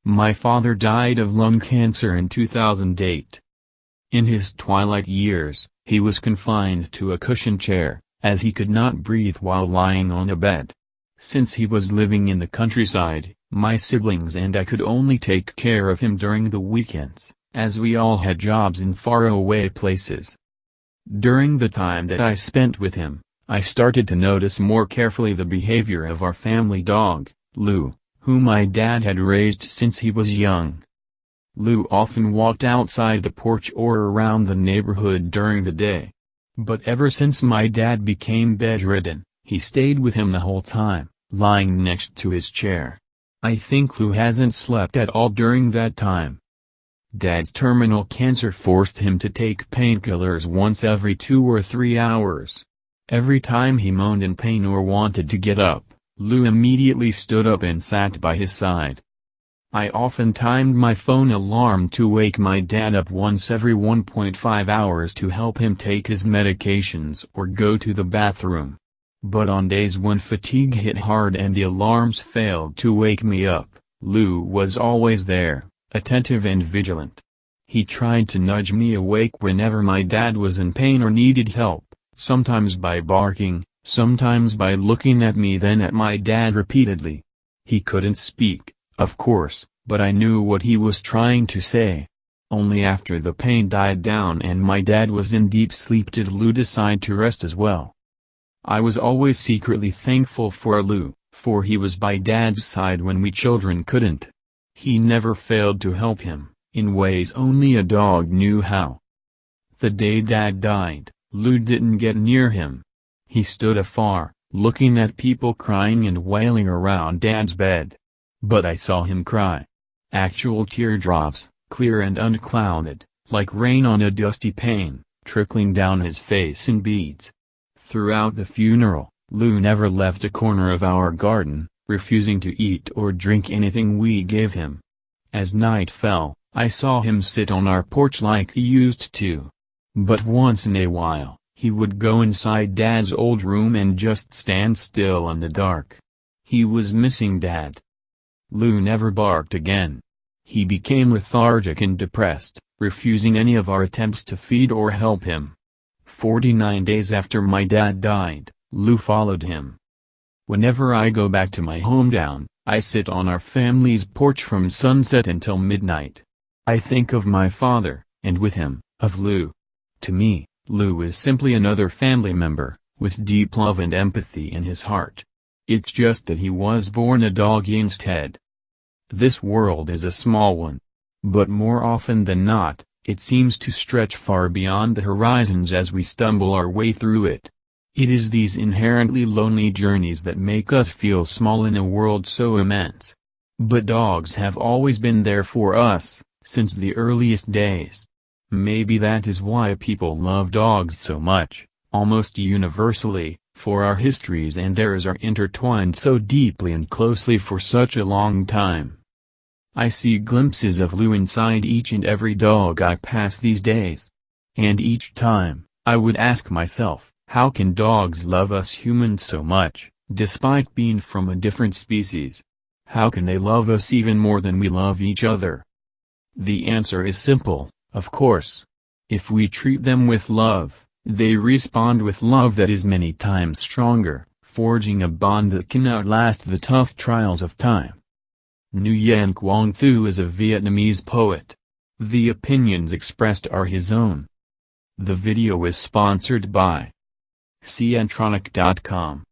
My father died of lung cancer in 2008. In his twilight years, he was confined to a cushioned chair, as he could not breathe while lying on a bed. Since he was living in the countryside, my siblings and I could only take care of him during the weekends, as we all had jobs in faraway places. During the time that I spent with him, I started to notice more carefully the behavior of our family dog, Lou, whom my dad had raised since he was young. Lou often walked outside the porch or around the neighborhood during the day. But ever since my dad became bedridden, he stayed with him the whole time, lying next to his chair. I think Lou hasn't slept at all during that time. Dad's terminal cancer forced him to take painkillers once every 2 or 3 hours. Every time he moaned in pain or wanted to get up, Lou immediately stood up and sat by his side. I often timed my phone alarm to wake my dad up once every 1.5 hours to help him take his medications or go to the bathroom. But on days when fatigue hit hard and the alarms failed to wake me up, Lou was always there, attentive and vigilant. He tried to nudge me awake whenever my dad was in pain or needed help, sometimes by barking, sometimes by looking at me then at my dad repeatedly. He couldn't speak, of course, but I knew what he was trying to say. Only after the pain died down and my dad was in deep sleep did Lou decide to rest as well. I was always secretly thankful for Lou, for he was by Dad's side when we children couldn't. He never failed to help him, in ways only a dog knew how. The day Dad died, Lou didn't get near him. He stood afar, looking at people crying and wailing around Dad's bed. But I saw him cry. Actual teardrops, clear and unclouded, like rain on a dusty pane, trickling down his face in beads. Throughout the funeral, Lou never left a corner of our garden, refusing to eat or drink anything we gave him. As night fell, I saw him sit on our porch like he used to. But once in a while, he would go inside Dad's old room and just stand still in the dark. He was missing Dad. Lou never barked again. He became lethargic and depressed, refusing any of our attempts to feed or help him. 49 days after my dad died, Lou followed him. Whenever I go back to my hometown, I sit on our family's porch from sunset until midnight. I think of my father, and with him, of Lou. To me, Lou is simply another family member, with deep love and empathy in his heart. It's just that he was born a dog instead. This world is a small one. But more often than not, it seems to stretch far beyond the horizons as we stumble our way through it. It is these inherently lonely journeys that make us feel small in a world so immense. But dogs have always been there for us, since the earliest days. Maybe that is why people love dogs so much, almost universally, for our histories and theirs are intertwined so deeply and closely for such a long time. I see glimpses of Lou inside each and every dog I pass these days. And each time, I would ask myself, how can dogs love us humans so much, despite being from a different species? How can they love us even more than we love each other? The answer is simple, of course. If we treat them with love, they respond with love that is many times stronger, forging a bond that can outlast the tough trials of time. Nguyen Quang Thu is a Vietnamese poet. The opinions expressed are his own. The video is sponsored by Ciantronic.com.